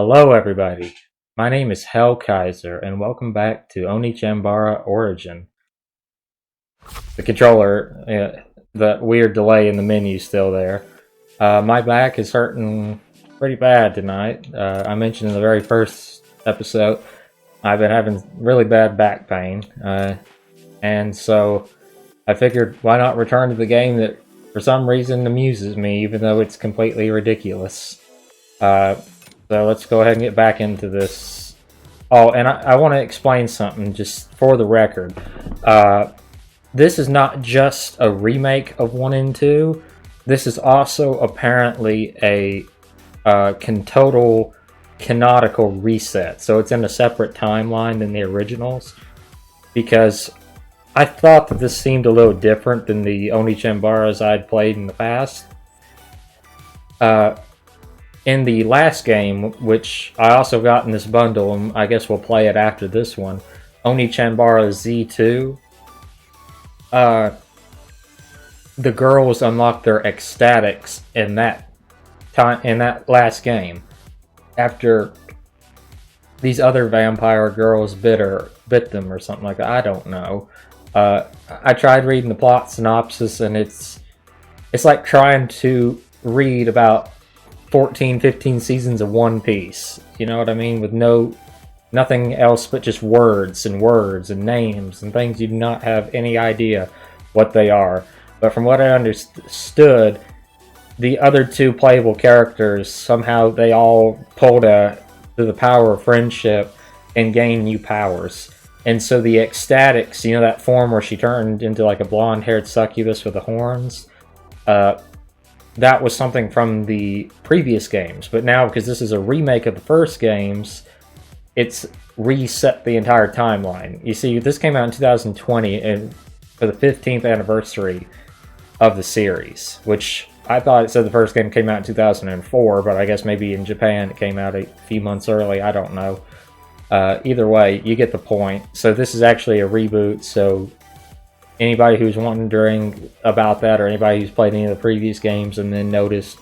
Hello everybody, my name is Hell Kaiser and welcome back to Onee Chanbara Origin. The controller, the weird delay in the menu still there. My back is hurting pretty bad tonight. I mentioned in the very first episode I've been having really bad back pain. And so I figured why not return to the game that for some reason amuses me even though it's completely ridiculous. So let's go ahead and get back into this. Oh, and I want to explain something just for the record. This is not just a remake of 1 and 2. This is also apparently a total canonical reset. So it's in a separate timeline than the originals. Because I thought that this seemed a little different than the Onee Chanbaras I'd played in the past. In the last game, which I also got in this bundle, and I guess we'll play it after this one, Onee Chanbara Z2, the girls unlocked their ecstatics in that last game. After these other vampire girls bit them or something like that. I don't know. I tried reading the plot synopsis, and it's like trying to read about 14, 15 seasons of One Piece. You know what I mean? With nothing else but just words and names and things you do not have any idea what they are. But from what I understood, the other two playable characters, somehow they all pulled to the power of friendship and gained new powers. And so the ecstatics, you know, that form where she turned into like a blonde-haired succubus with the horns, that was something from the previous games, but now because this is a remake of the first games, it's reset the entire timeline. You see, this came out in 2020 and for the 15th anniversary of the series, which I thought it said the first game came out in 2004, but I guess maybe in Japan it came out a few months early, I don't know. Either way, you get the point. So this is actually a reboot, so anybody who's wondering about that, or anybody who's played any of the previous games and then noticed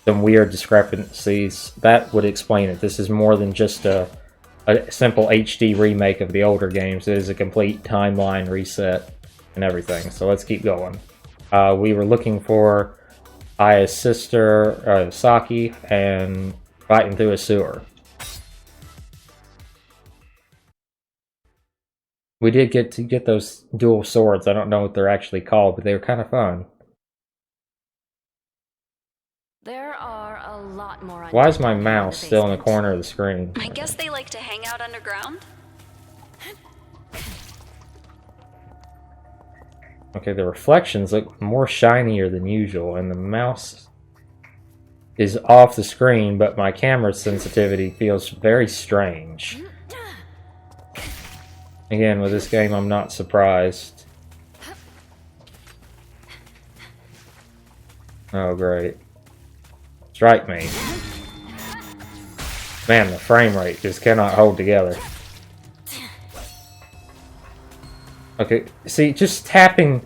some weird discrepancies, that would explain it. This is more than just a simple HD remake of the older games. It is a complete timeline reset and everything. So let's keep going. We were looking for Aya's sister, Saki, and fighting through a sewer. We did get those dual swords. I don't know what they're actually called, but they were kind of fun. There are a lot more. Why is my mouse still in the corner of the screen? I guess they like to hang out underground. Okay, the reflections look more shinier than usual, and the mouse is off the screen, but my camera sensitivity feels very strange. Again, with this game, I'm not surprised. Oh, great. Strike me. Man, the frame rate just cannot hold together. Okay, see, just tapping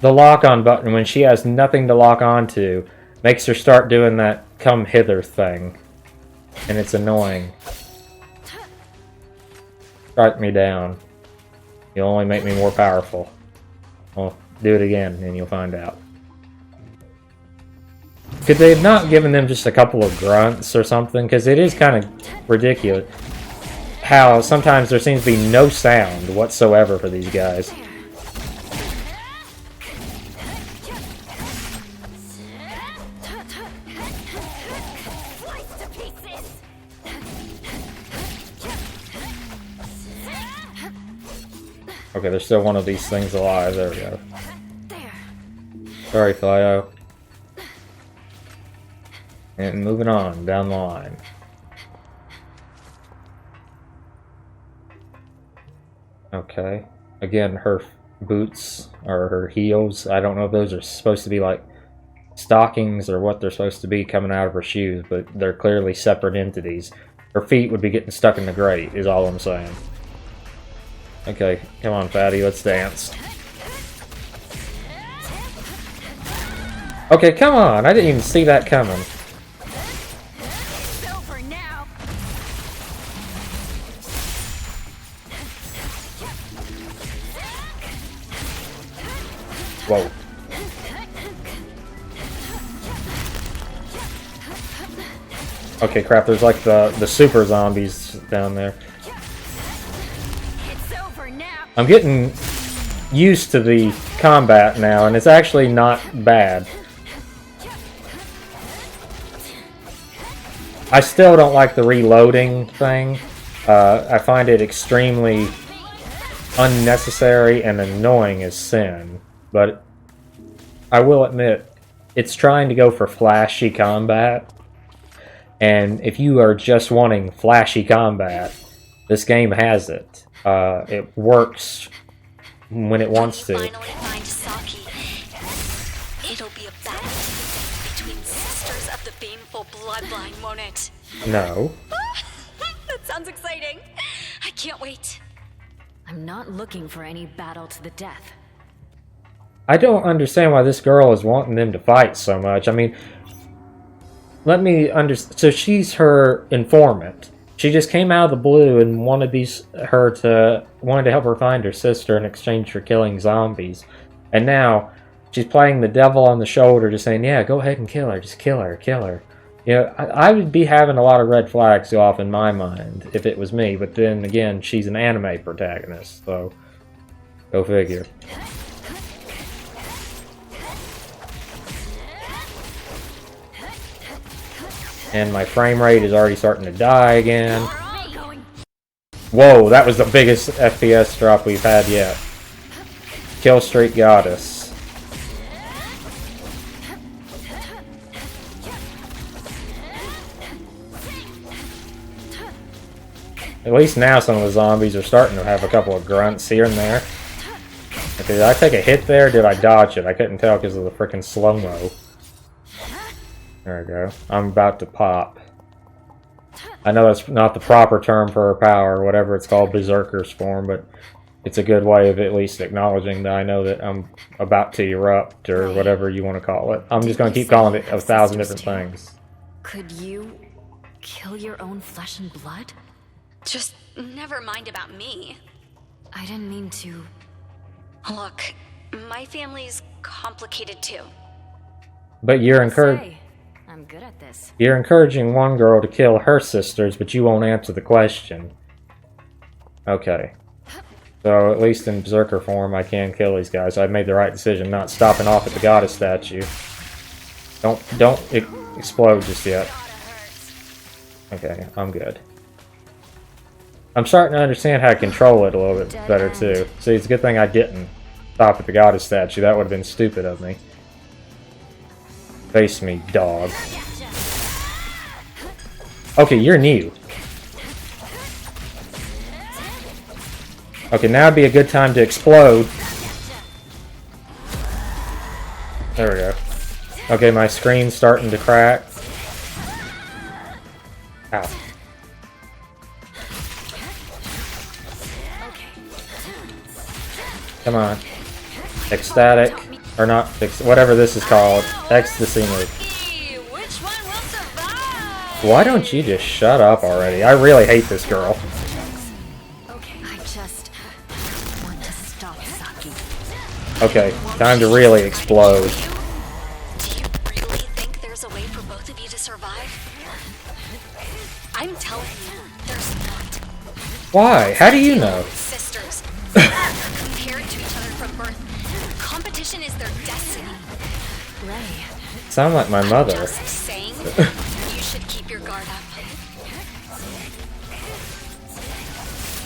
the lock-on button when she has nothing to lock onto makes her start doing that come hither thing. And it's annoying. Strike me down. You'll only make me more powerful. Well, do it again and you'll find out. Could they have not given them just a couple of grunts or something? Because it is kind of ridiculous how sometimes there seems to be no sound whatsoever for these guys. Okay, there's still one of these things alive. There we go. Sorry, Flyo. And moving on down the line. Okay. Again, her boots or her heels. I don't know if those are supposed to be like stockings or what they're supposed to be coming out of her shoes, but they're clearly separate entities. Her feet would be getting stuck in the grate, is all I'm saying. Okay, come on, fatty, let's dance. Okay, come on, I didn't even see that coming. Whoa. Okay, crap, there's like the super zombies down there. It's over now. I'm getting used to the combat now, and it's actually not bad. I still don't like the reloading thing. I find it extremely unnecessary and annoying as sin. But I will admit, it's trying to go for flashy combat. And if you are just wanting flashy combat, this game has it. It works when it wants to. Finally find Saki. It'll be a battle between sisters of the baneful bloodline, won't it? No. That sounds exciting. I can't wait. I'm not looking for any battle to the death. I don't understand why this girl is wanting them to fight so much. I mean, let me understand. So she's her informant. She just came out of the blue and wanted to help her find her sister in exchange for killing zombies. And now she's playing the devil on the shoulder, just saying, "Yeah, go ahead and kill her. Just kill her, kill her." You know, I would be having a lot of red flags go off in my mind if it was me. But then again, she's an anime protagonist, so go figure. And my frame rate is already starting to die again. Whoa, that was the biggest FPS drop we've had yet. Kill Streak Goddess. At least now some of the zombies are starting to have a couple of grunts here and there. Okay, did I take a hit there or did I dodge it? I couldn't tell because of the freaking slow-mo. There we go. I'm about to pop. I know that's not the proper term for her power, whatever it's called, Berserker's form, but it's a good way of at least acknowledging that I know that I'm about to erupt, or whatever you want to call it. I'm just going to keep calling it 1,000 different things. Could you kill your own flesh and blood? Just never mind about me. I didn't mean to. Look, my family's complicated too. But you're encouraging. I'm good at this. You're encouraging one girl to kill her sisters, but you won't answer the question. Okay. So, at least in Berserker form, I can kill these guys. I made the right decision not stopping off at the goddess statue. Don't explode just yet. Okay, I'm good. I'm starting to understand how to control it a little bit better, too. See, it's a good thing I didn't stop at the goddess statue. That would have been stupid of me. Face me, dog. Okay, you're new. Okay, now would be a good time to explode. There we go. Okay, my screen's starting to crack. Ow. Come on. Ecstatic. Or not, whatever this is called. Ecstasy move. Which one will survive? Why don't you just shut up already? I really hate this girl. Okay, I just want to stop Saki. Okay, time to really explode. Do you really think there's a way for both of you to survive? I'm telling you, there's not. Why? How do you know? Sisters. Compared to each other from birth. Competition is their destiny. Ray. Sound like my mother. Just saying, you should keep your guard up.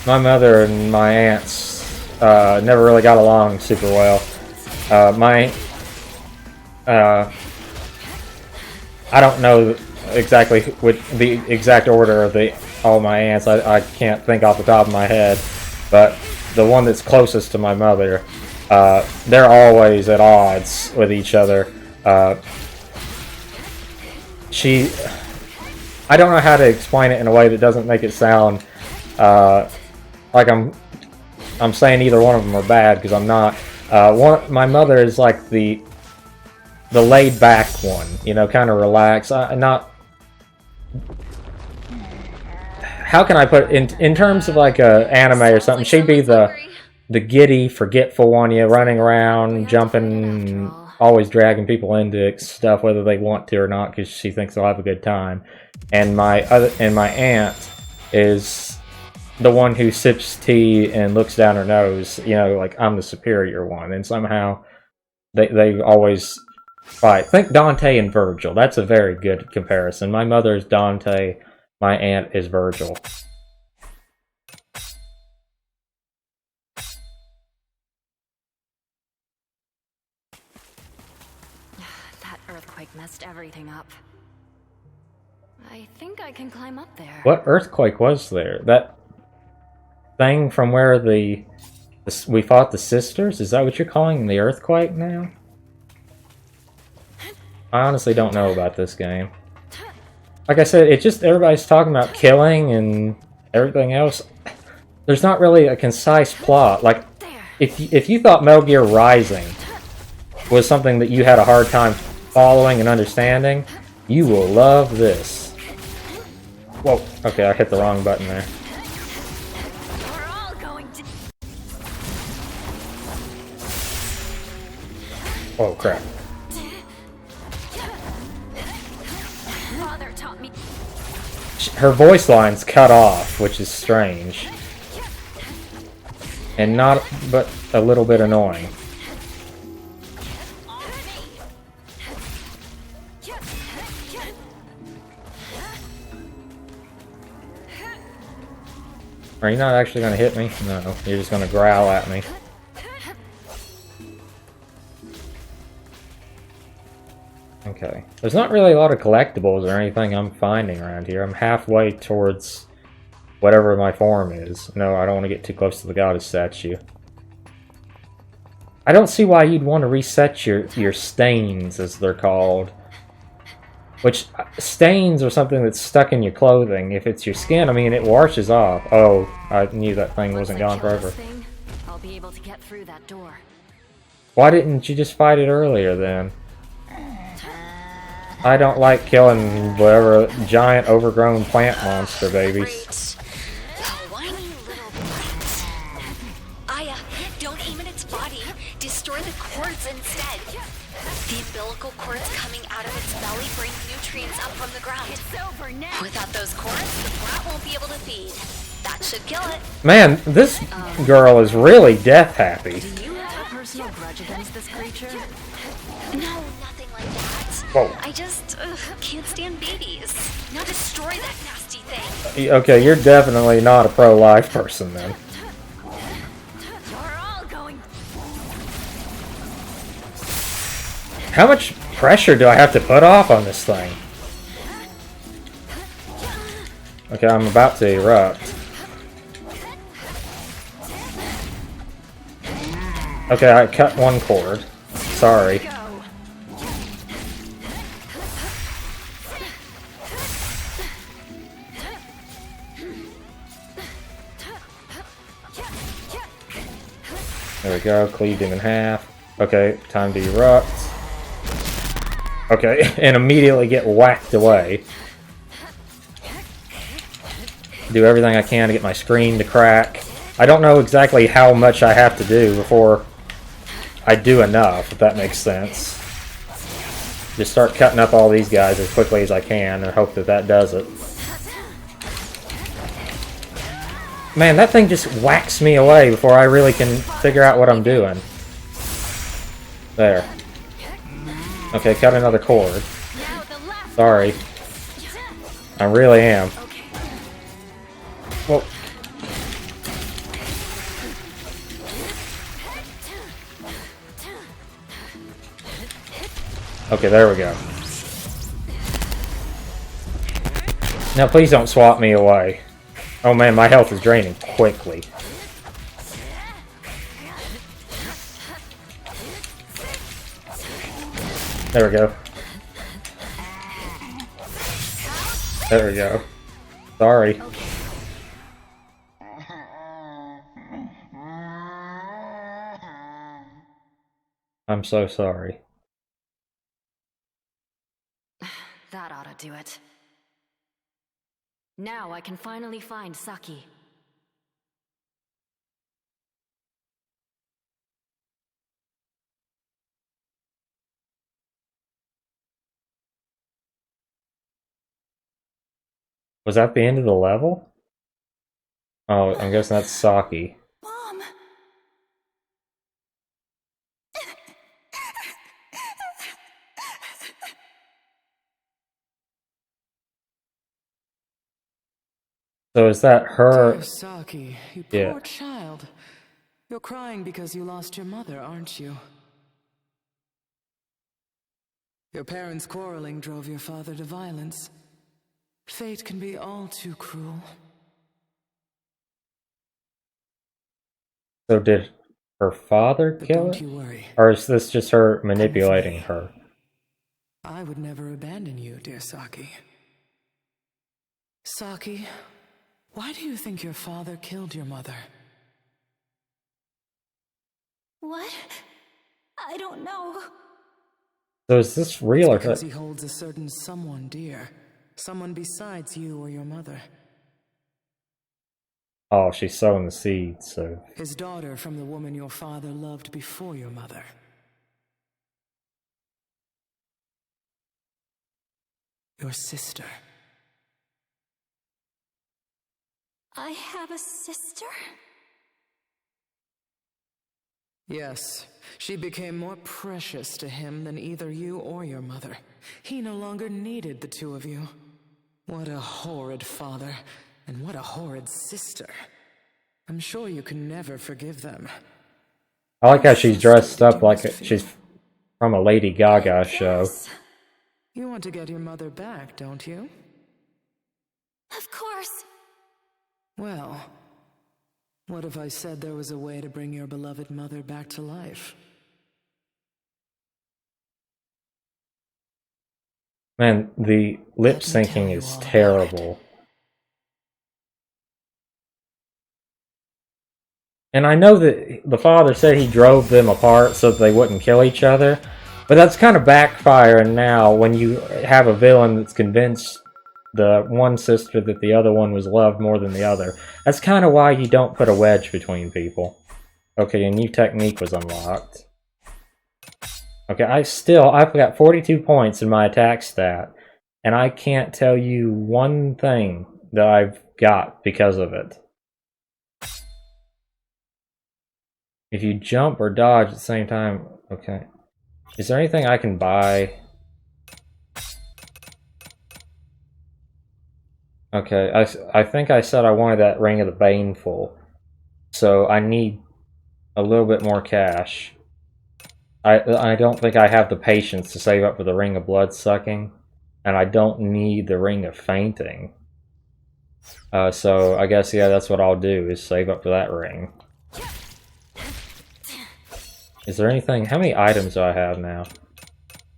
My mother and my aunts never really got along super well. I don't know exactly what the exact order of all my aunts. I can't think off the top of my head, but the one that's closest to my mother, they're always at odds with each other. I don't know how to explain it in a way that doesn't make it sound like I'm saying either one of them are bad, because I'm not. My mother is like the laid back one, you know, kind of relaxed. Not. How can I put in terms of like a anime or something? She'd be the the giddy, forgetful one, running around, jumping, always dragging people into stuff whether they want to or not because she thinks they'll have a good time. And my aunt is the one who sips tea and looks down her nose. Like I'm the superior one, and somehow they always fight. Think Dante and Virgil. That's a very good comparison. My mother is Dante. My aunt is Virgil. That earthquake messed everything up. I think I can climb up there. What earthquake was there? That thing from where we fought the sisters? Is that what you're calling the earthquake now? I honestly don't know about this game. Like I said, it's just everybody's talking about killing and everything else. There's not really a concise plot. Like, if you thought Metal Gear Rising was something that you had a hard time following and understanding, you will love this. Whoa, okay, I hit the wrong button there. We're all going to... Oh, crap. Father taught me... Her voice line's cut off, which is strange. And but a little bit annoying. Are you not actually going to hit me? No, you're just going to growl at me. Okay. There's not really a lot of collectibles or anything I'm finding around here. I'm halfway towards whatever my form is. No, I don't want to get too close to the goddess statue. I don't see why you'd want to reset your stains, as they're called. Which, stains are something that's stuck in your clothing. If it's your skin, I mean, it washes off. Oh, I knew that thing wasn't gone forever. I'll be able to get through that door. Why didn't you just fight it earlier, then? I don't like killing whatever giant overgrown plant monster babies. Whiny little brat. Aya, don't aim at its body. Destroy the cords instead. The umbilical cords coming out of its belly bring nutrients up from the ground. It's over now. Without those cords, the brat won't be able to feed. That should kill it. Man, this girl is really death happy. Do you have a personal grudge against this creature? No, nothing like that. Whoa. I just can't stand babies. Now destroy that nasty thing. Okay, you're definitely not a pro-life person, then. You're all going... How much pressure do I have to put off on this thing? Okay, I'm about to erupt. Okay, I cut one cord. Sorry. There we go, cleaved him in half. Okay, time to erupt. Okay, and immediately get whacked away. Do everything I can to get my screen to crack. I don't know exactly how much I have to do before I do enough, if that makes sense. Just start cutting up all these guys as quickly as I can and hope that that does it. Man, that thing just whacks me away before I really can figure out what I'm doing. There. Okay, cut another cord. Sorry. I really am. Well. Okay, there we go. Now please don't swap me away. Oh man, my health is draining quickly. There we go. There we go. Sorry. I'm so sorry. That ought to do it. Now I can finally find Saki. Was that the end of the level? Oh, I'm guessing that's Saki. Mom! So is that her? Dear Saki, you Yeah. poor child. You're crying because you lost your mother, aren't you? Your parents' quarreling drove your father to violence. Fate can be all too cruel. So did her father But kill don't her? you worry. Or is this just her manipulating her? I would never abandon you, dear Saki. Saki, why do you think your father killed your mother? What? I don't know. So is this real or Because he holds a certain someone dear. Someone besides you or your mother. Oh, she's sowing the seeds, so... His daughter from the woman your father loved before your mother. Your sister. I have a sister? Yes, she became more precious to him than either you or your mother. He no longer needed the two of you. What a horrid father, and what a horrid sister. I'm sure you can never forgive them. I like how she's dressed up like she's from a Lady Gaga show. Yes, You want to get your mother back, don't you? of course. Well, what if I said there was a way to bring your beloved mother back to life? Man, the lip syncing is terrible. And I know that the father said he drove them apart so that they wouldn't kill each other, but that's kind of backfiring now when you have a villain that's convinced the one sister that the other one was loved more than the other. That's kind of why you don't put a wedge between people. Okay, a new technique was unlocked. Okay, I've got 42 points in my attack stat, and I can't tell you one thing that I've got because of it. If you jump or dodge at the same time, okay. Is there anything I can buy? Okay, I think I said I wanted that Ring of the Baneful, so I need a little bit more cash. I don't think I have the patience to save up for the Ring of Blood Sucking, and I don't need the Ring of Fainting. So I guess, yeah, that's what I'll do, is save up for that ring. Is there anything... How many items do I have now?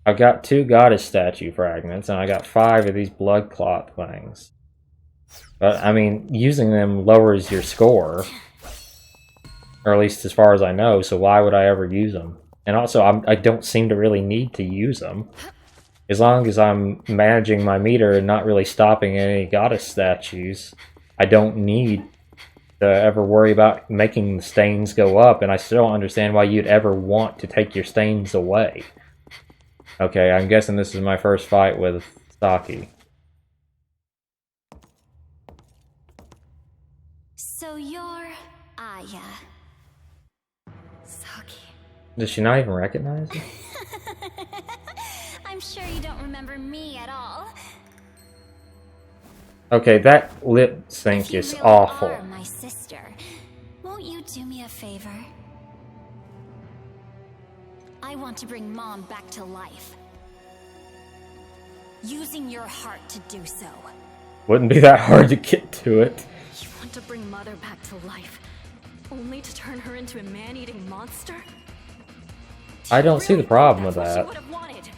I've got 2 goddess statue fragments, and I got 5 of these blood clot things. But, I mean, using them lowers your score. Or at least as far as I know, so why would I ever use them? And also, I don't seem to really need to use them. As long as I'm managing my meter and not really stopping any goddess statues, I don't need to ever worry about making the stains go up, and I still don't understand why you'd ever want to take your stains away. Okay, I'm guessing this is my first fight with Saki. So you're Aya. Saki. Does she not even recognize it? I'm sure you don't remember me at all. Okay, that lip sync If you is really awful. are my sister, won't you do me a favor? I want to bring Mom back to life. Using your heart to do so. Wouldn't be that hard to get to it. You want to bring Mother back to life, only to turn her into a man-eating monster? I don't see the problem with That's that. what she would have wanted.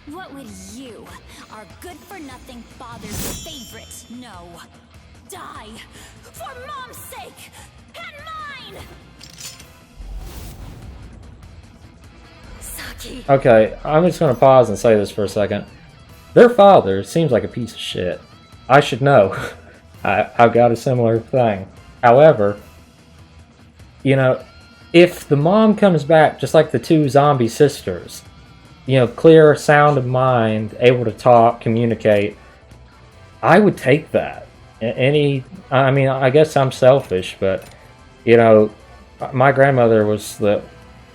What would you, our good-for-nothing father's favorite, know? Die for Mom's sake and mine. Saki. Okay, I'm just gonna pause and say this for a second. Their father seems like a piece of shit. I should know. I've got a similar thing. However, you know, if the mom comes back just like the 2 zombie sisters, you know, clear, sound of mind, able to talk, communicate, I would take that. I mean, I guess I'm selfish, but you know, my grandmother was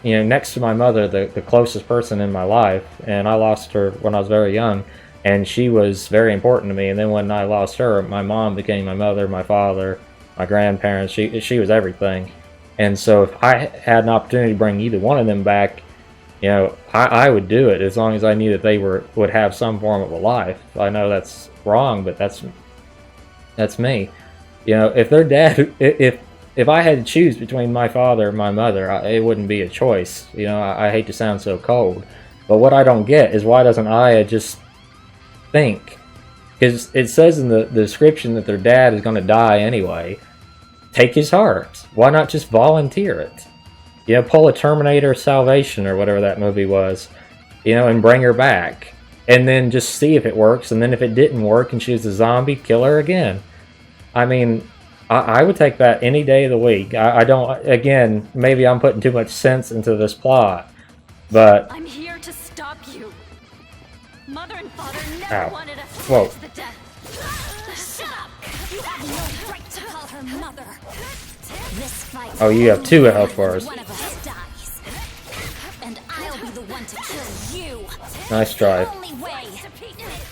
next to my mother, the closest person in my life, and I lost her when I was very young, and she was very important to me. And then when I lost her, my mom became my mother, my father, my grandparents. She was everything. And so if I had an opportunity to bring either one of them back, you know, I would do it as long as I knew that they would have some form of a life. I know that's wrong, but that's me. You know, if their dad, if I had to choose between my father and my mother, it wouldn't be a choice. You know, I hate to sound so cold, but what I don't get is why doesn't Aya just think? Because it says in the description that their dad is going to die anyway. Take his heart. Why not just volunteer it? You know, pull a Terminator Salvation or whatever that movie was, you know, and bring her back. And then just see if it works, and then if it didn't work and she was a zombie, kill her again. I mean, I would take that any day of the week. I don't, again, maybe I'm putting too much sense into this plot, but... I'm here to stop you. Mother and father never wanted us to Whoa. touch the death. Shut up! You have no right to call her mother. This fight. Oh, you have two health bars. One of us dies, and I'll be the one to kill you. Nice try. The only way.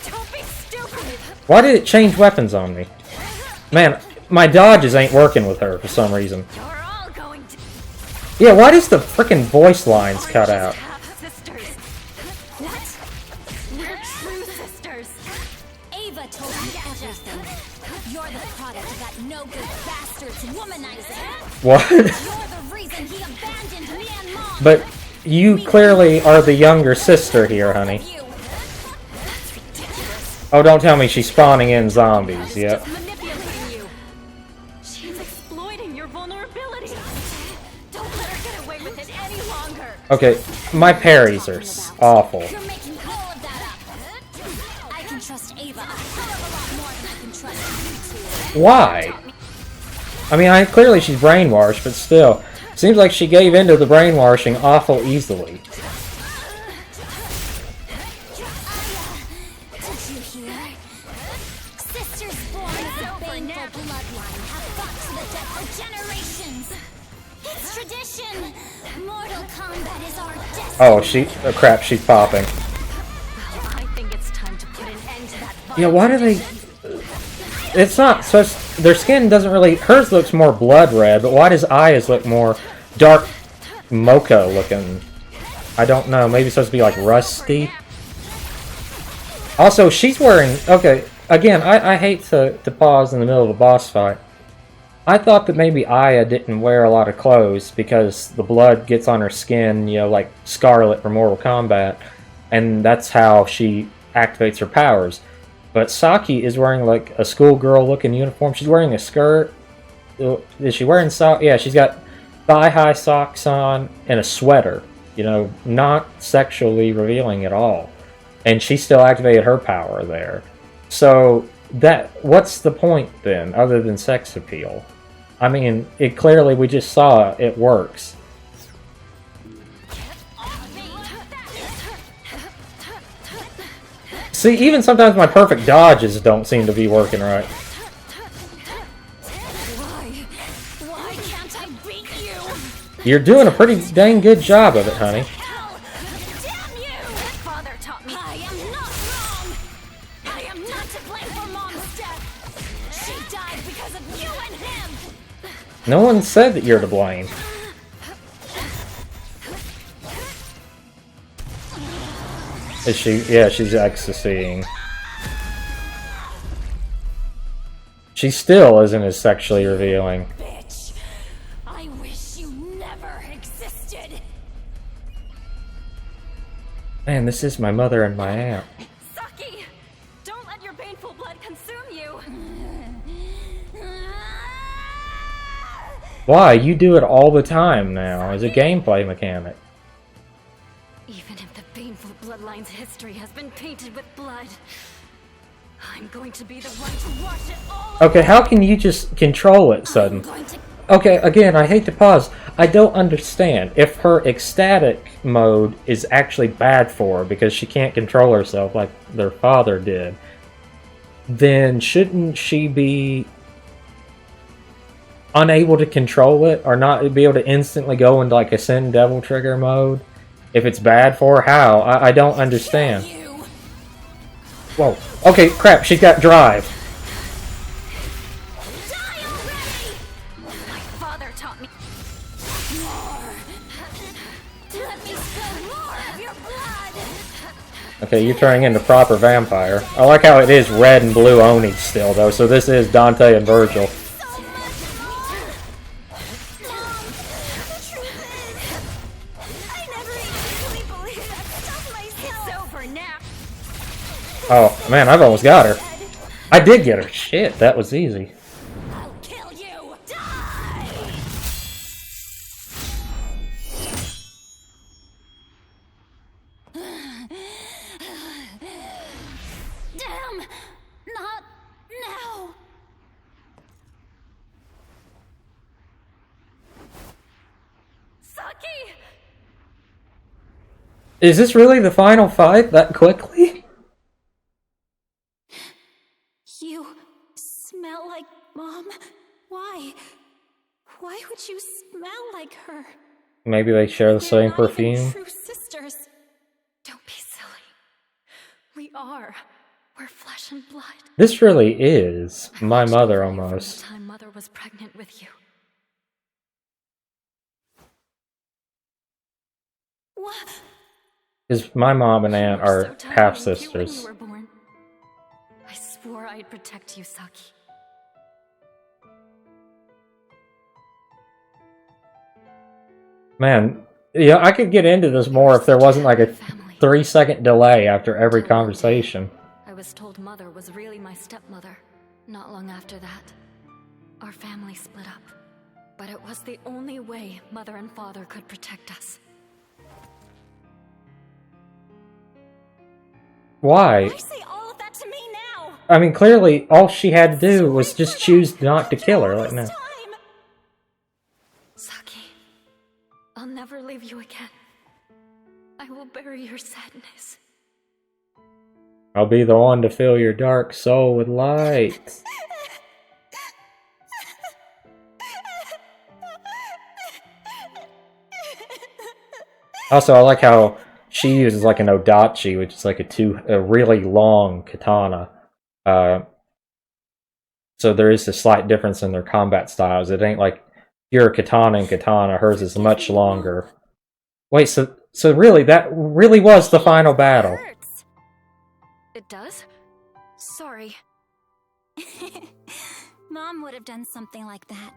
Don't be stupid. Why did it change weapons on me? Man, my dodges ain't working with her for some reason. You're all going to. Yeah, why does the frickin' voice lines cut out? Half sisters. What? We're true sisters. Ava told me everything. You're the product of that no-good bastard's womanizing. What? You're the reason he abandoned me and Mom. But you clearly are the younger sister here, honey. Oh, don't tell me she's spawning in zombies, yep. Manipulating you. She's exploiting your vulnerability. Don't let her get away with it any longer. Okay, my parries are awful. You're making all of that up. I can trust Ava a hell of a lot more than I can trust you two. Why? I mean, clearly she's brainwashed, but still. Seems like she gave in to the brainwashing awful easily. Did you hear? Sisters born of the baneful bloodline have fought to the death for generations. It's tradition. Mortal combat is our destiny. Oh, crap, she's popping. I think it's time to put an end to that. Yeah, why do they... It's not such... Their skin doesn't really... Hers looks more blood red, but why does Aya's look more dark mocha looking? I don't know. Maybe it's supposed to be like rusty. Also, she's wearing... Okay, again, I hate to pause in the middle of a boss fight. I thought that maybe Aya didn't wear a lot of clothes because the blood gets on her skin, you know, like Scarlet from Mortal Kombat, and that's how she activates her powers. But Saki is wearing like a schoolgirl looking uniform. She's wearing a skirt. Is she wearing socks? Yeah, she's got thigh-high socks on and a sweater. You know, not sexually revealing at all. And she still activated her power there. So what's the point then, other than sex appeal? I mean, it clearly, we just saw it works. See, even sometimes my perfect dodges don't seem to be working right. Why can't I beat you? You're doing a pretty dang good job of it, honey. Hell, damn you! Father taught me I am not wrong. I am not to blame for Mom's death. She died because of you and him. No one said that you're to blame. Is she? Yeah, she's ecstasying. She still isn't as sexually revealing. Bitch, I wish you never existed. Man, this is my mother and my aunt. Saki, don't let your baneful blood consume you. Why? You do it all the time now as a gameplay mechanic. Even if the baneful bloodline's history has been painted with blood, I'm going to be the one to wash it all. Okay, how can you just control it suddenly? Okay, again, I hate to pause. I don't understand if her ecstatic mode is actually bad for her because she can't control herself like their father did. then shouldn't she be unable to control it, or not be able to instantly go into like a Sin Devil Trigger mode if it's bad for her? How? I don't understand. Whoa. Okay, crap, she's got drive. Die already! My father taught me more. Let me spill more of your blood. Okay, you're turning into proper vampire. I like how it is red and blue Onee still, though, so this is Dante and Virgil. So much more. Mom, the truth is, I never even really believed that stuff myself. It's over now. Oh, man, I've almost got her. I did get her. Shit, that was easy. I'll kill you. Die. Damn! Not now! Saki! Is this really the final fight that quickly? You smell like Mom. Why? Why would you smell like her? Maybe they share the We're same not even perfume. true sisters. Don't be silly. We are. We're flesh and blood. This really is my mother From the almost. time Mother was pregnant with you. What? Because my mom and aunt You were are so tiny half and cute when sisters. you were born. I swore I'd protect you, Saki. Man, yeah, I could get into this more if there wasn't like a Family. 3-second delay after every conversation. I was told Mother was really my stepmother. Not long after that, our family split up. But it was the only way Mother and Father could protect us. Why? Why say all of that to me now? I mean, clearly, all she had to do was just choose not to kill her. Like, no. Saki, I'll never leave you again. I will bury your sadness. I'll be the one to fill your dark soul with light. Also, I like how she uses like an odachi, which is like a really long katana. So there is a slight difference in their combat styles. It ain't like pure katana and katana. Hers is much longer. Wait, so really, that really was the final battle. Hurts. It does? Sorry. Mom would have done something like that.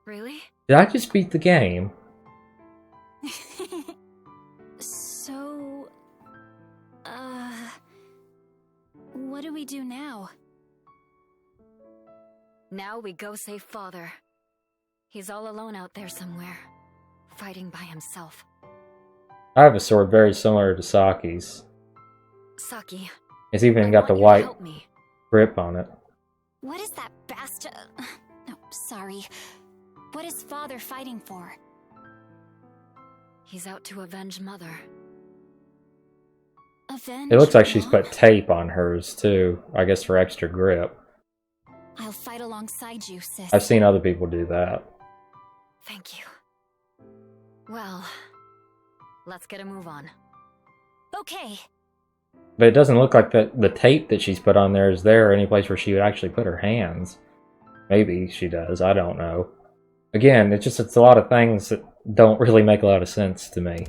Really? Did I just beat the game? So, what do we do now? Now we go save Father. He's all alone out there somewhere, fighting by himself. I have a sword very similar to Saki's. Saki, It's even I got the want you to white help me. grip on it. What is that bastard? No, sorry. What is Father fighting for? He's out to avenge Mother. Avenge? It looks like she's Mom? put tape on hers too, I guess for extra grip. I'll fight alongside you, sis. I've seen other people do that. Thank you. Well, let's get a move on. Okay. But it doesn't look like the tape that she's put on there is there any place where she would actually put her hands. Maybe she does, I don't know. Again, it's a lot of things that don't really make a lot of sense to me.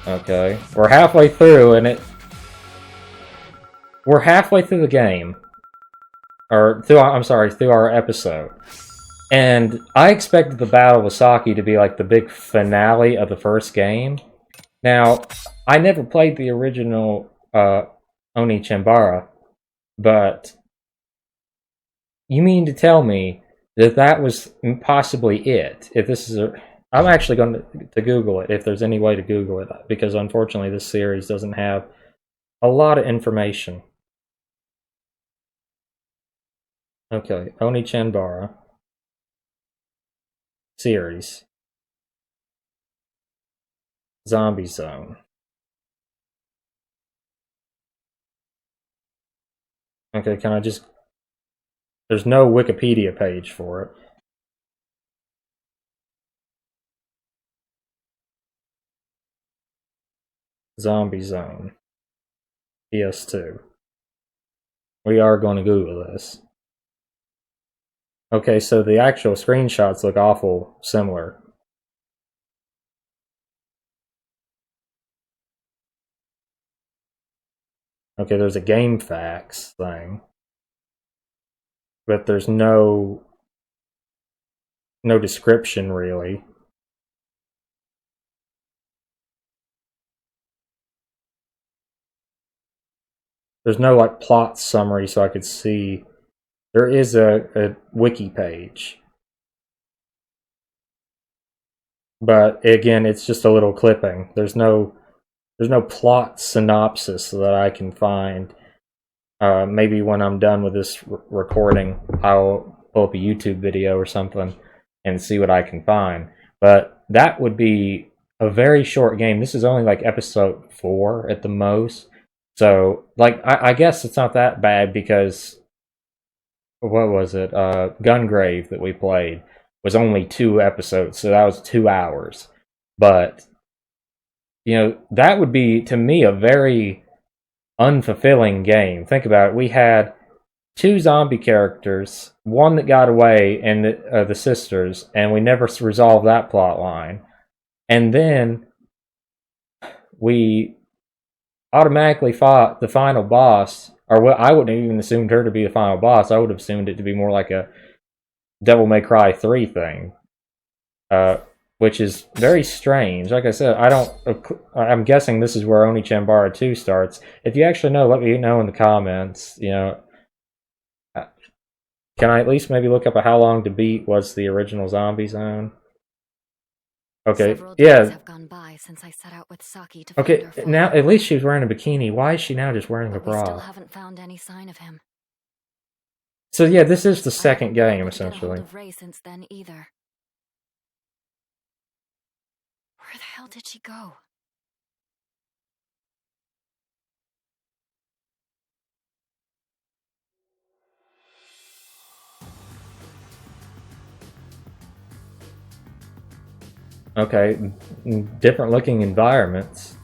Okay, we're halfway through and we're halfway through the game. Or, through our episode. And I expected the battle with Saki to be like the big finale of the first game. Now, I never played the original Onee Chanbara, but you mean to tell me that that was possibly it? If this is I'm actually going to Google it, if there's any way to Google it, because unfortunately this series doesn't have a lot of information. Okay, Onee Chanbara series. Zombie Zone. Okay, can I just... There's no Wikipedia page for it. Zombie Zone. PS2. We are going to Google this. Okay, so the actual screenshots look awful similar. Okay, there's a game facts thing. But there's no description really. There's no like plot summary so I could see. There is a wiki page. But again, it's just a little clipping. There's no plot synopsis that I can find. Maybe when I'm done with this recording, I'll pull up a YouTube video or something and see what I can find. But that would be a very short game. This is only like episode 4 at the most. So, like, I guess it's not that bad because, what was it? Gungrave that we played was only 2 episodes, so that was 2 hours. But, you know, that would be, to me, a very unfulfilling game. Think about it. We had 2 zombie characters, one that got away, and the sisters, and we never resolved that plot line. And then we automatically fought the final boss, or what I wouldn't have even assumed her to be the final boss. I would have assumed it to be more like a Devil May Cry 3 thing, which is very strange. Like I said, I'm guessing this is where Onee Chanbara 2 starts. If you actually know, let me know in the comments. You know, can I at least maybe look up how long to beat was the original Zombie Zone? Okay, Several days yeah. have gone by since I set out with Saki to find Okay, her father, now at least she was wearing a bikini. Why is she now just wearing a but we still bra? haven't found any sign of him. So yeah, this is the I second haven't been game able to get a hold essentially. of Ray since then either. Where the hell did she go? Okay, different looking environments.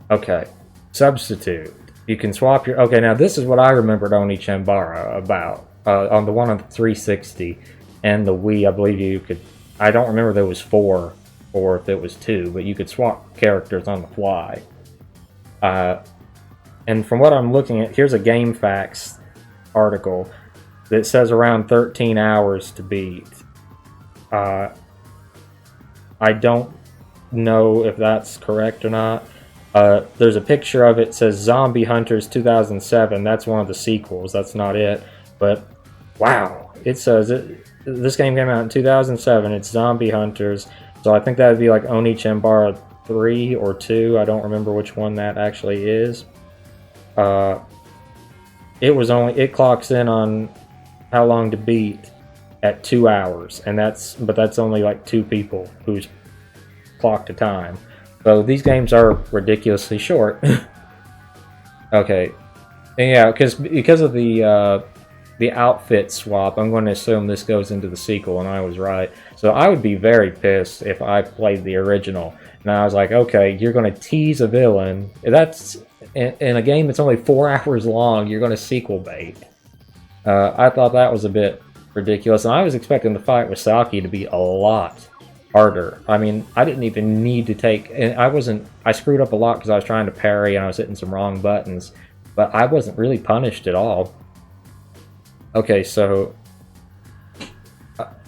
Okay, substitute. You can swap your... Okay, now this is what I remembered Onee Chanbara about. On the one on the 360 and the Wii, I believe you could... I don't remember if there was 4 or if it was 2, but you could swap characters on the fly. And from what I'm looking at, here's a Game Facts article that says around 13 hours to beat. I don't know if that's correct or not. There's a picture of it, says Zombie Hunters 2007. That's one of the sequels. That's not it. But, wow. It says this game came out in 2007. It's Zombie Hunters. So I think that would be like Onee Chanbara 3 or 2. I don't remember which one that actually is. It clocks in on how long to beat at 2 hours, and that's only like 2 people who's clocked a time. So these games are ridiculously short. Okay, and yeah, because of the outfit swap, I'm going to assume this goes into the sequel, and I was right. So I would be very pissed if I played the original, and I was like, okay, you're going to tease a villain. That's in a game that's only 4 hours long. You're going to sequel bait. I thought that was a bit ridiculous, and I was expecting the fight with Saki to be a lot harder. I mean, I didn't even need to take, and I screwed up a lot because I was trying to parry and I was hitting some wrong buttons, but I wasn't really punished at all. Okay, so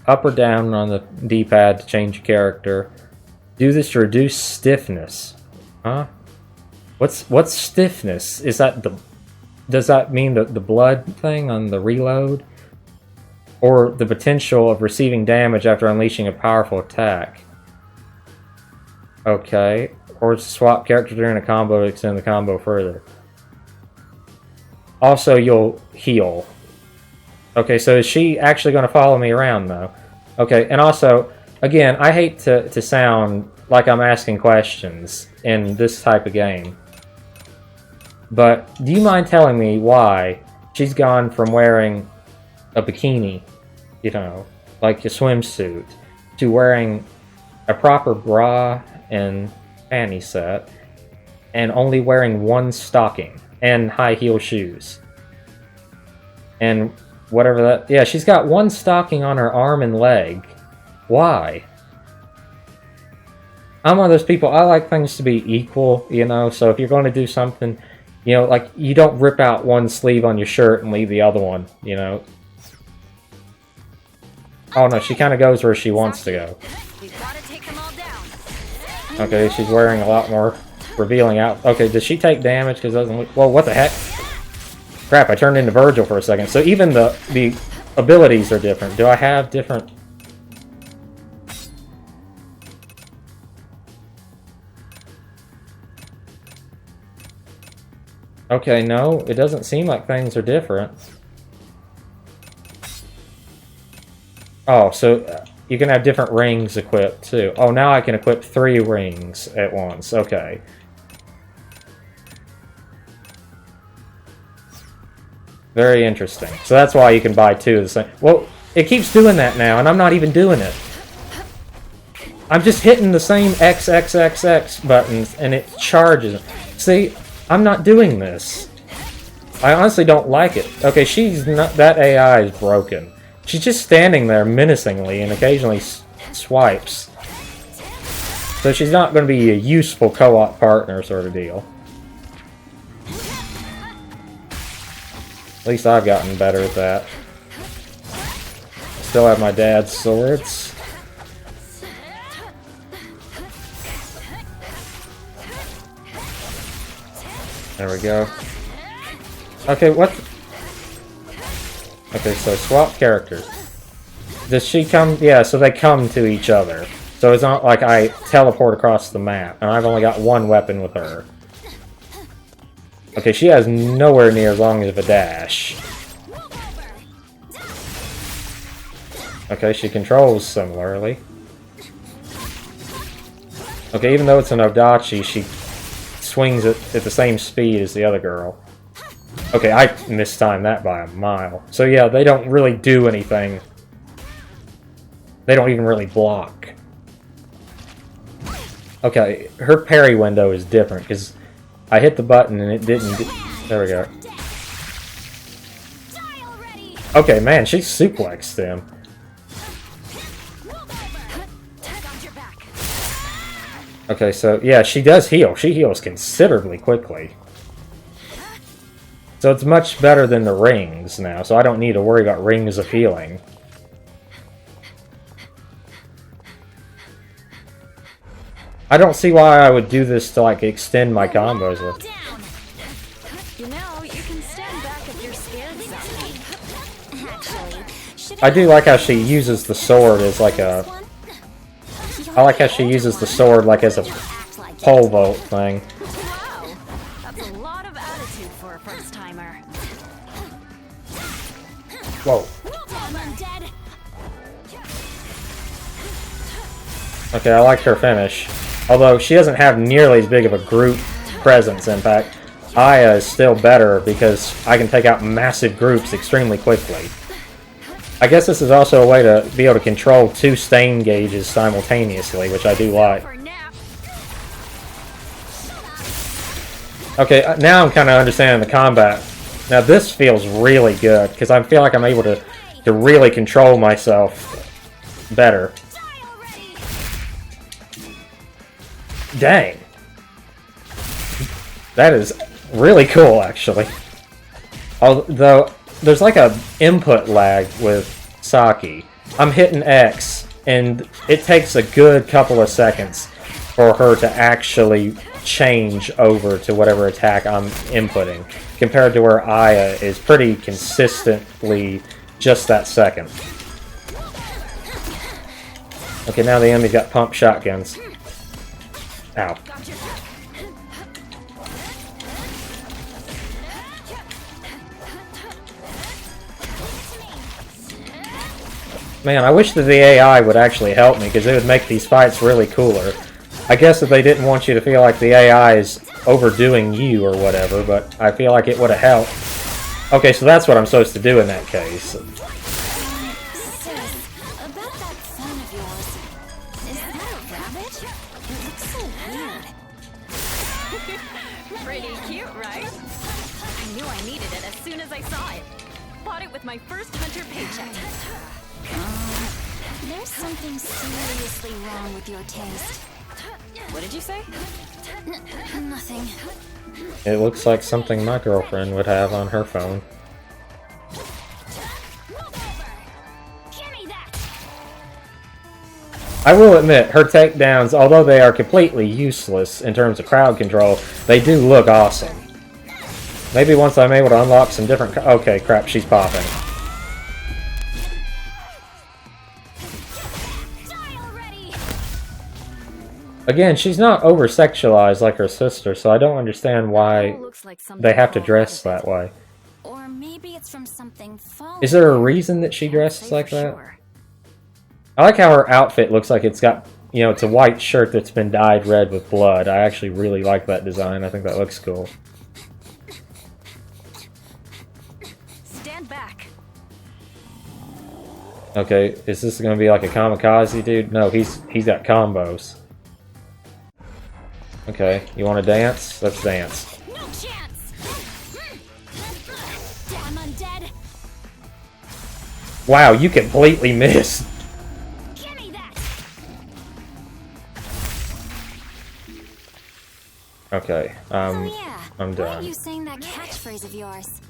up or down on the D-pad to change your character. Do this to reduce stiffness. Huh? What's stiffness? Is that does that mean the blood thing on the reload? Or the potential of receiving damage after unleashing a powerful attack. Okay. Or swap characters during a combo to extend the combo further. Also, you'll heal. Okay, so is she actually going to follow me around, though? Okay, and also, again, I hate to sound like I'm asking questions in this type of game. But do you mind telling me why she's gone from wearing a bikini, you know, like a swimsuit, to wearing a proper bra and panty set, and only wearing one stocking and high heel shoes. And whatever that... Yeah, she's got one stocking on her arm and leg. Why? I'm one of those people, I like things to be equal, you know, so if you're going to do something, you know, like, you don't rip out one sleeve on your shirt and leave the other one, you know. Oh no, she kind of goes where she wants to go. Okay, she's wearing a lot more revealing out. Okay, does she take damage? Because it doesn't look... Whoa, what the heck? Crap, I turned into Virgil for a second. So even the abilities are different. Do I have different... Okay, no, it doesn't seem like things are different. Oh, so you can have different rings equipped too. Oh, now I can equip 3 rings at once. Okay. Very interesting. So that's why you can buy 2 of the same. Well, it keeps doing that now, and I'm not even doing it. I'm just hitting the same XXXX buttons, and it charges. See, I'm not doing this. I honestly don't like it. Okay, she's not... That AI is broken. She's just standing there menacingly and occasionally swipes. So she's not going to be a useful co-op partner sort of deal. At least I've gotten better at that. Still have my dad's swords. There we go. Okay, what? Okay, so swap characters. Does she come? Yeah, so they come to each other. So it's not like I teleport across the map, and I've only got one weapon with her. Okay, she has nowhere near as long as a dash. Okay, she controls similarly. Okay, even though it's an Odachi, she swings it at the same speed as the other girl. Okay, I mistimed that by a mile. So yeah, they don't really do anything. They don't even really block. Okay, her parry window is different, because I hit the button and it didn't... There we go. Okay, man, she suplexed him. Okay, so yeah, she does heal. She heals considerably quickly. So it's much better than the rings now, so I don't need to worry about rings of healing. I don't see why I would do this to, like, extend my combos with. You know, you can stand back if you're scared something. Actually, I do like how she uses the sword as like a... I like how she uses the sword like as a pole vault thing. Wow, that's a lot of attitude for a first timer. Whoa. Okay, I like her finish. Although she doesn't have nearly as big of a group presence impact. Aya is still better because I can take out massive groups extremely quickly. I guess this is also a way to be able to control 2 stain gauges simultaneously, which I do like. Okay, now I'm kind of understanding the combat. Now this feels really good, because I feel like I'm able to really control myself better. Dang. That is really cool, actually. Although, there's like a input lag with Saki. I'm hitting X, and it takes a good couple of seconds for her to actually change over to whatever attack I'm inputting, compared to where Aya is pretty consistently just that second. Okay, now the enemy's got pump shotguns. Ow. Man, I wish that the AI would actually help me, because it would make these fights really cooler. I guess if they didn't want you to feel like the AI is overdoing you or whatever, but I feel like it would have helped. Okay, so that's what I'm supposed to do in that case. Sis, about that phone of yours. Is that a rabbit? It looks so weird. Pretty cute, right? I knew I needed it as soon as I saw it. Bought it with my first hunter paycheck. There's something seriously wrong with your taste. What did you say? Nothing. It looks like something my girlfriend would have on her phone. Move over! Give me that! I will admit, her takedowns, although they are completely useless in terms of crowd control, they do look awesome. Maybe once I'm able to unlock some different... Okay, crap, she's popping. Die already! Again, she's not over-sexualized like her sister, so I don't understand why Looks like something they have to fall dress out of that way. Or maybe it's from something falling. Is there a reason that she it. dresses Say like for that? sure. I like how her outfit looks like it's got, you know, it's a white shirt that's been dyed red with blood. I actually really like that design. I think that looks cool. Stand back. Okay, is this going to be like a kamikaze dude? No, he's got combos. Okay, you want to dance? Let's dance. No chance! Damn undead! Wow, you completely missed. Give me that! Okay, Oh yeah. I'm Why done. aren't you saying that catchphrase of yours?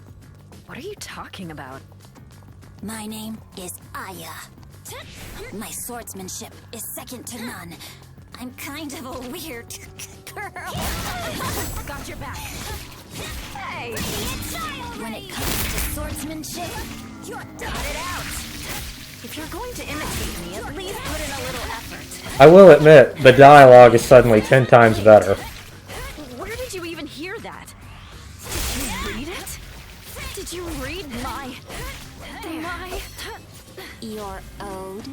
What are you talking about? My name is Aya. My swordsmanship is second to none. I'm kind of a weird girl. Got your back. Hey! When it comes to swordsmanship, you're Cut it out! If you're going to imitate me, at least put in a little effort. I will admit, the dialogue is suddenly 10 times better. Where did you even hear that? Did you read it? Did you read my... your ode.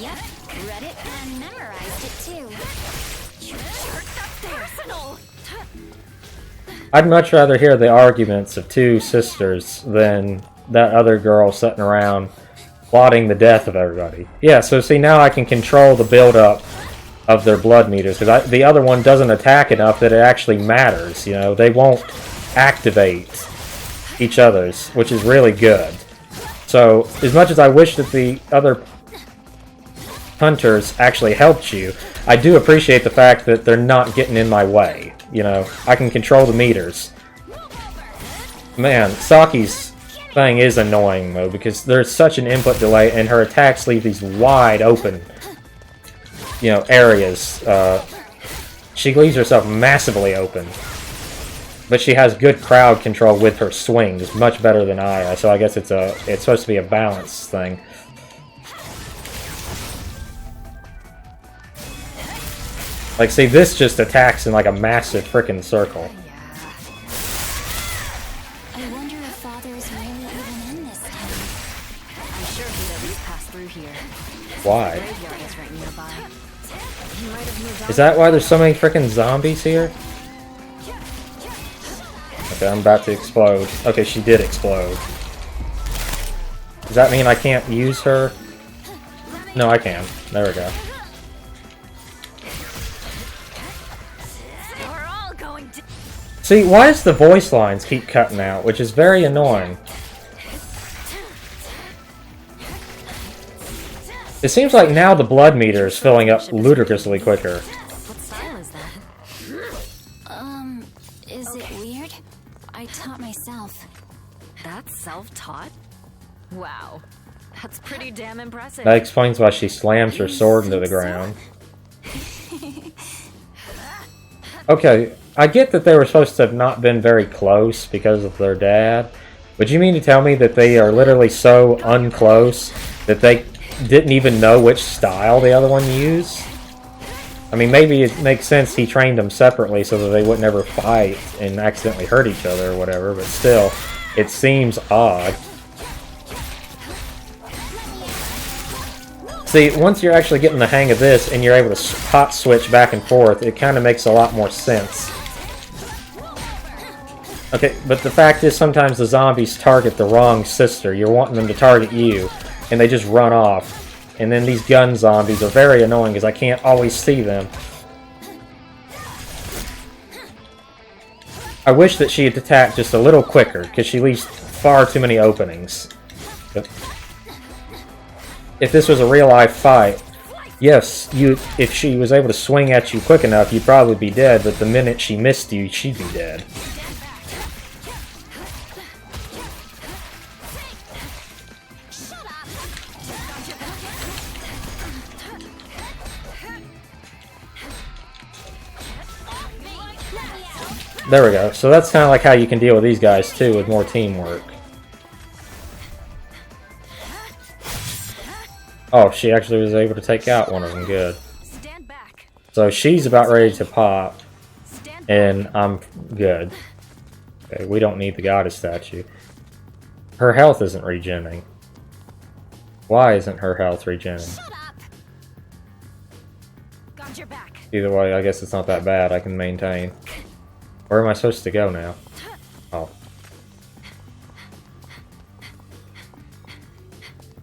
Yep, read it and memorized it too. You jerk, that's personal! I'd much rather hear the arguments of two sisters than that other girl sitting around plotting the death of everybody. Yeah, so see, now I can control the build-up of their blood meters, because the other one doesn't attack enough that it actually matters, you know? They won't activate each other's, which is really good. So, as much as I wish that the other hunters actually helped you, I do appreciate the fact that they're not getting in my way. You know, I can control the meters. Man, Saki's thing is annoying, though, because there's such an input delay, and her attacks leave these wide open, you know, areas. She leaves herself massively open. But she has good crowd control with her swings, much better than Aya, so I guess it's supposed to be a balance thing. Like, see, this just attacks in like a massive frickin' circle. I wonder if Father is really even in this town. I'm sure he'd at least pass through here. Why? The graveyard is right nearby. He might have moved on. Is that why there's so many frickin' zombies here? Okay, I'm about to explode. Okay, she did explode. Does that mean I can't use her? No, I can. There we go. We're all going to... See, why does the voice lines keep cutting out, which is very annoying. It seems like now the blood meter is filling up ludicrously quicker. What style is that? Is it weird? I taught myself. That's self-taught? Wow. That's pretty damn impressive. That explains why she slams her sword into the ground. Okay, I get that they were supposed to have not been very close because of their dad, but you mean to tell me that they are literally so unclose that they didn't even know which style the other one used? I mean, maybe it makes sense he trained them separately so that they would never fight and accidentally hurt each other or whatever, but still, it seems odd. See, once you're actually getting the hang of this and you're able to hot switch back and forth, it kind of makes a lot more sense. Okay, but the fact is sometimes the zombies target the wrong sister. You're wanting them to target you, and they just run off. And then these gun zombies are very annoying because I can't always see them. I wish that she had attacked just a little quicker, because she leaves far too many openings. But if this was a real-life fight, yes, if she was able to swing at you quick enough, you'd probably be dead, but the minute she missed you, she'd be dead. There we go. So that's kind of like how you can deal with these guys, too, with more teamwork. Oh, she actually was able to take out one of them. Good. So she's about ready to pop, and I'm good. Okay, we don't need the goddess statue. Her health isn't regenerating. Why isn't her health regenerating? Either way, I guess it's not that bad. I can maintain. Where am I supposed to go now? Oh.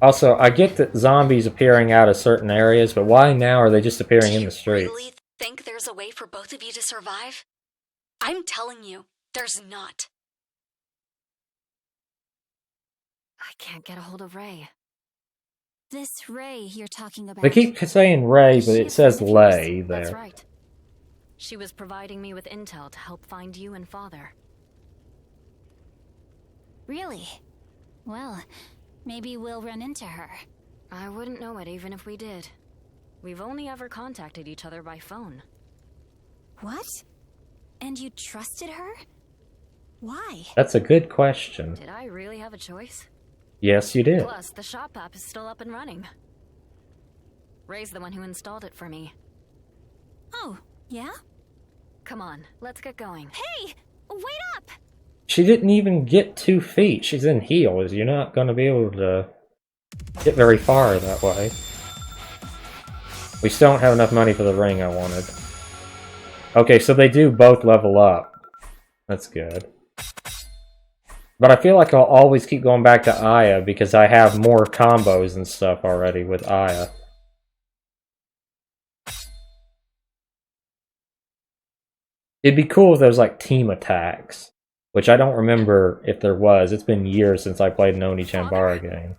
Also, I get that zombies appearing out of certain areas, but why now are they just appearing in the streets? Do you really think there's a way for both of you to survive? I'm telling you, there's not. I can't get a hold of Ray. This Ray you're talking about. They keep saying Ray, but it says Lay there. That's right. She was providing me with intel to help find you and Father. Really? Well, maybe we'll run into her. I wouldn't know it even if we did. We've only ever contacted each other by phone. What? And you trusted her? Why? That's a good question. Did I really have a choice? Yes, you did. Plus, the shop app is still up and running. Ray's the one who installed it for me. Oh, yeah? Come on, let's get going. Hey! Wait up! She didn't even get 2 feet. She's in heels. You're not going to be able to get very far that way. We still don't have enough money for the ring I wanted. Okay, so they do both level up. That's good. But I feel like I'll always keep going back to Aya because I have more combos and stuff already with Aya. It'd be cool if there was like team attacks, which I don't remember if there was. It's been years since I played an Onee Chanbara game.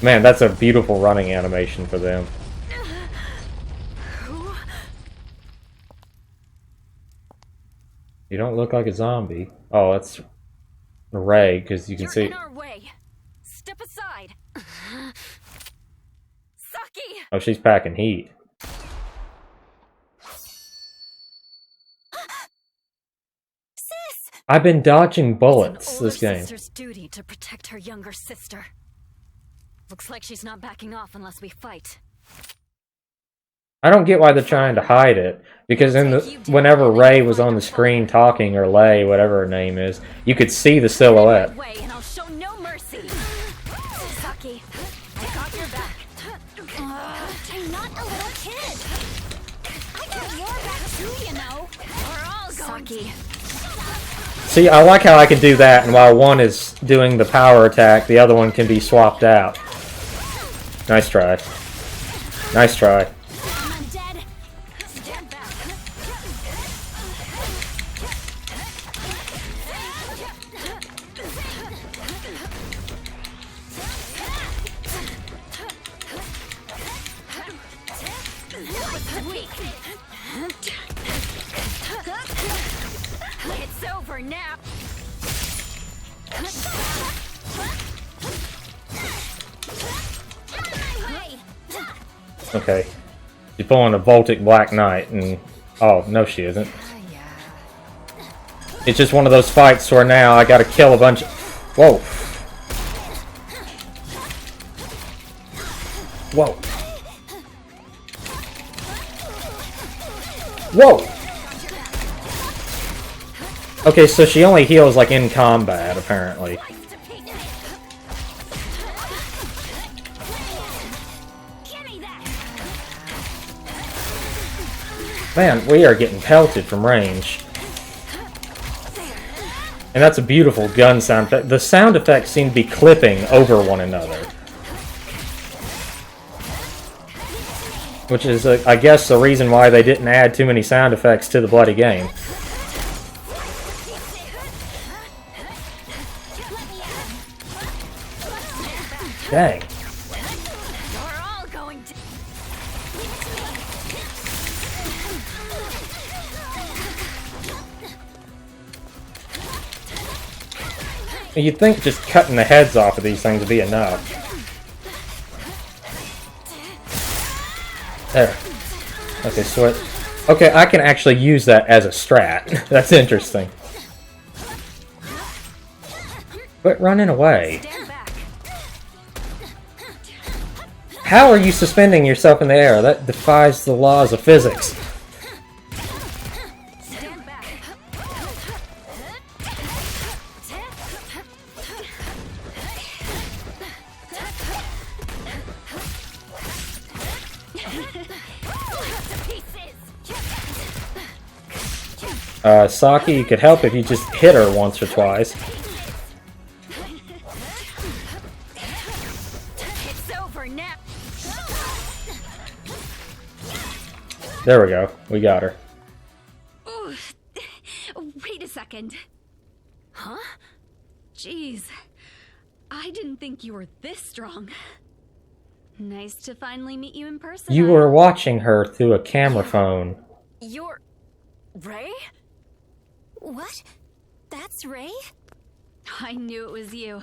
Man, that's a beautiful running animation for them. You don't look like a zombie. Oh, that's Ray, because you can see. You're in our way. Step aside. Saki! Oh, she's packing heat. I've been dodging bullets this game. Sister's duty to protect her younger sister. Looks like she's not backing off unless we fight. I don't get why they're trying to hide it, because whenever Ray was on the screen talking, or Lay, whatever her name is, you could see the silhouette. And I'll show no mercy. Saki, I got your back. I'm not a little kid. I got your back too, you know. We're all going Saki. See, I like how I can do that, and while one is doing the power attack, the other one can be swapped out. Nice try. Nice try. I'm dead. Stand back. It's over now. Okay. She's pulling a Voltic Black Knight, and... Oh, no she isn't. It's just one of those fights where now I gotta kill a bunch of... Whoa. Whoa. Whoa! Okay, so she only heals, like, in combat, apparently. Man, we are getting pelted from range. And that's a beautiful gun sound effect. The sound effects seem to be clipping over one another. Which is, I guess, the reason why they didn't add too many sound effects to the bloody game. Dang. You're all going to. You'd think just cutting the heads off of these things would be enough. There. Okay, so okay, I can actually use that as a strat. That's interesting. Quit running away. Stand back. How are you suspending yourself in the air? That defies the laws of physics. Stand back. Saki, you could help if you just hit her once or twice. It's over now. There we go. We got her. Ooh. Wait a second. Huh? Jeez. I didn't think you were this strong. Nice to finally meet you in person. You were watching her through a camera phone. You're... Ray? What? That's Ray? I knew it was you.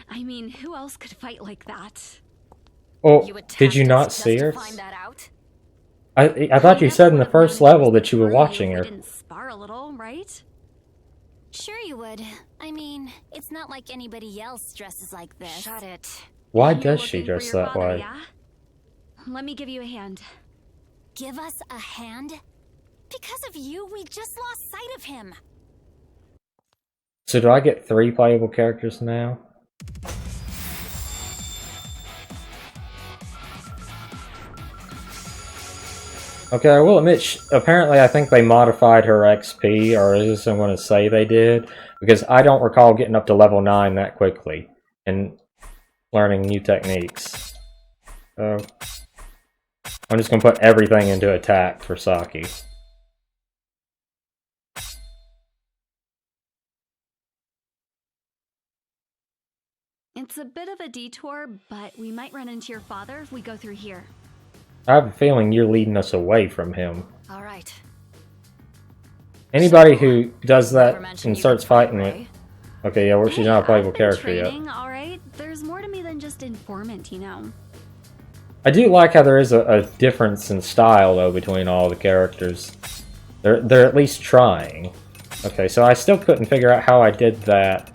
I mean, who else could fight like that? Oh, attacked did you us not just see to her? find that out? I thought you said in the first level that you were watching We her. didn't spar a little, right? Sure you would. I mean, it's not like anybody else dresses like this. Shut it. Why You're does she looking for dress your that father, way? Yeah? Let me give you a hand. Give us a hand? Because of you, we just lost sight of him. So do I get 3 playable characters now? Okay, I will admit, apparently I think they modified her XP, or at least I'm going to say they did, because I don't recall getting up to level 9 that quickly, and learning new techniques. So, I'm just going to put everything into attack for Saki. It's a bit of a detour, but we might run into your father if we go through here. I have a feeling you're leading us away from him. All right. Anybody who does Never that mentioned and you starts could fight, fighting with... Ray. Okay, yeah, well, she's not a playable character yet. Training, all right. There's more to me than just informant, you know. I do like how there is a difference in style, though, between all the characters. They're at least trying. Okay, so I still couldn't figure out how I did that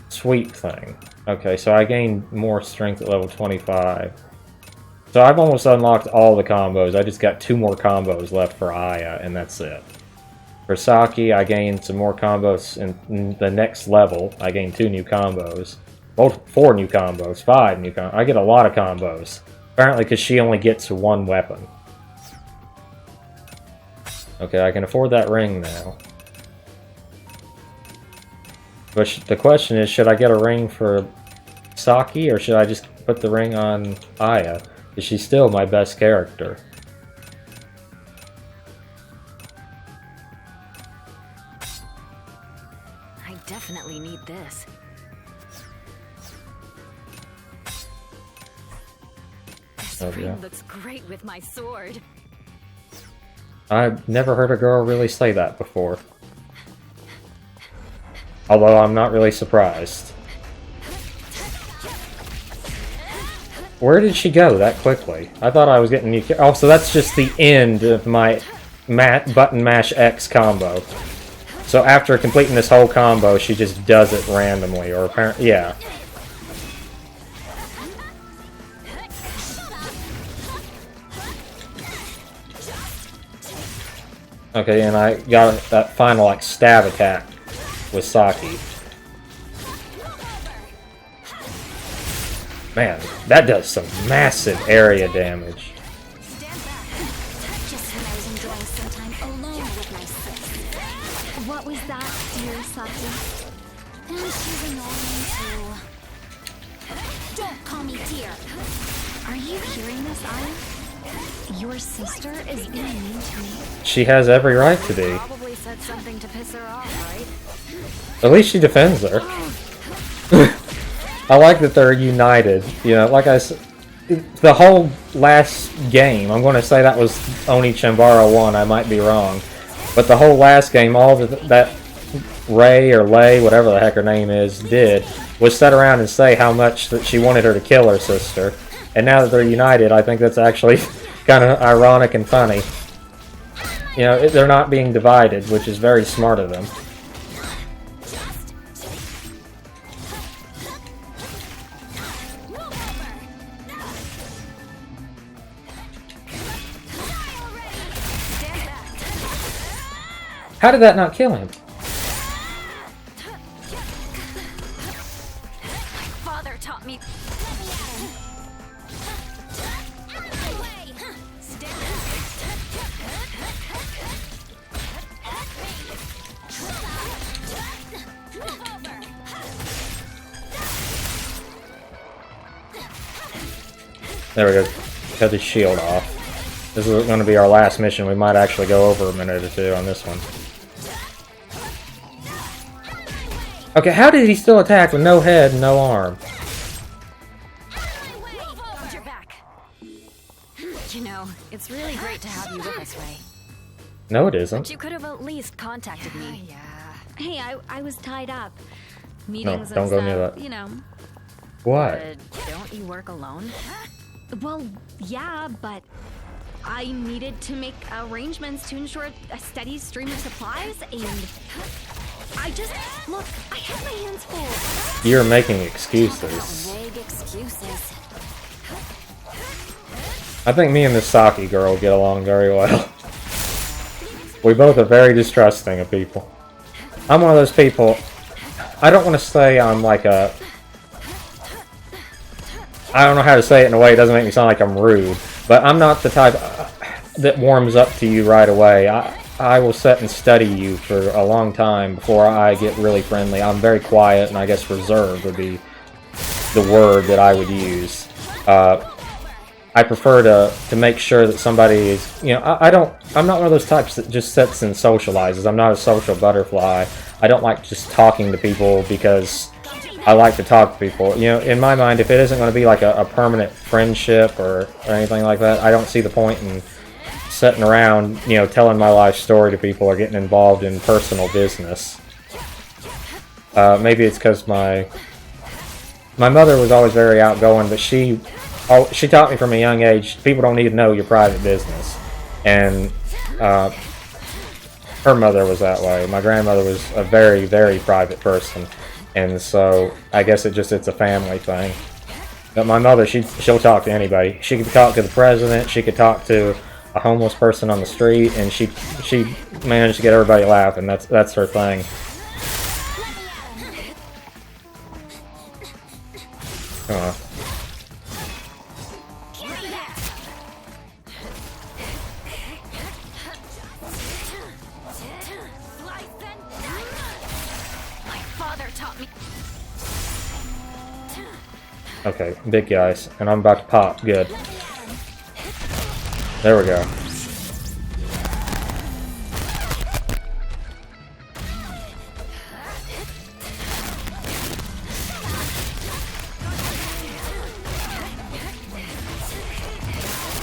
sweep thing. Okay, so I gained more strength at level 25. So I've almost unlocked all the combos. I just got 2 more combos left for Aya, and that's it. For Saki, I gained some more combos in the next level. I gained 2 new combos. Well, 4 new combos, 5 new combos. I get a lot of combos. Apparently because she only gets 1 weapon. Okay, I can afford that ring now. But the question is, should I get a ring for Saki, or should I just put the ring on Aya? Because she's still my best character. I definitely need this. This Oh, ring yeah. looks great with my sword. I've never heard a girl really say that before. Although I'm not really surprised. Where did she go that quickly? I thought I was getting new... Oh, so that's just the end of my button mash X combo. So after completing this whole combo, she just does it randomly, or apparently... Yeah. Okay, and I got that final, like, stab attack with Saki. Man, that does some massive area damage. Just when I was enjoying some time alone with my sis. What was that, dear Saki? And she's annoying too. Don't call me dear. Are you hearing this, Aya? Your sister is being mean to me. She has every right to be. Probably said something to piss her off, right? At least she defends her. I like that they're united. You know, like I said, the whole last game, I'm going to say that was Onee Chanbara 1, I might be wrong. But the whole last game, all that Ray or Lay, whatever the heck her name is, did was sit around and say how much that she wanted her to kill her sister. And now that they're united, I think that's actually kind of ironic and funny. You know, they're not being divided, which is very smart of them. How did that not kill him? Father taught me. There we go. Cut his shield off. This is going to be our last mission. We might actually go over a minute or two on this one. Okay, how did he still attack with no head and no arm? You're back. You know, it's really great to have you with us, Ray. No, it isn't. But you could have at least contacted me. Yeah. Hey, I was tied up. No, Meetings don't and go stuff, near that. you know. What? Don't you work alone? Well, yeah, but I needed to make arrangements to ensure a steady stream of supplies, and I just, look, I have my hands full. You're making excuses. Vague excuses. I think me and this Saki girl get along very well. We both are very distrusting of people. I'm one of those people, I don't want to say I'm like a... I don't know how to say it in a way it doesn't make me sound like I'm rude, but I'm not the type that warms up to you right away. I will sit and study you for a long time before I get really friendly. I'm very quiet, and I guess reserved would be the word that I would use. I prefer to make sure that somebody is, you know, I'm not one of those types that just sits and socializes. I'm not a social butterfly. I don't like just talking to people because I like to talk to people. You know, in my mind, if it isn't going to be like a permanent friendship or anything like that, I don't see the point in sitting around, you know, telling my life story to people or getting involved in personal business. Maybe it's because my mother was always very outgoing, but she taught me from a young age, people don't need to know your private business. And her mother was that way. My grandmother was a very, very private person. And so I guess it's a family thing. But my mother, she'll talk to anybody. She could talk to the president, she could talk to a homeless person on the street, and she managed to get everybody laughing. That's her thing. Okay, big guys, and I'm about to pop. Good. There we go.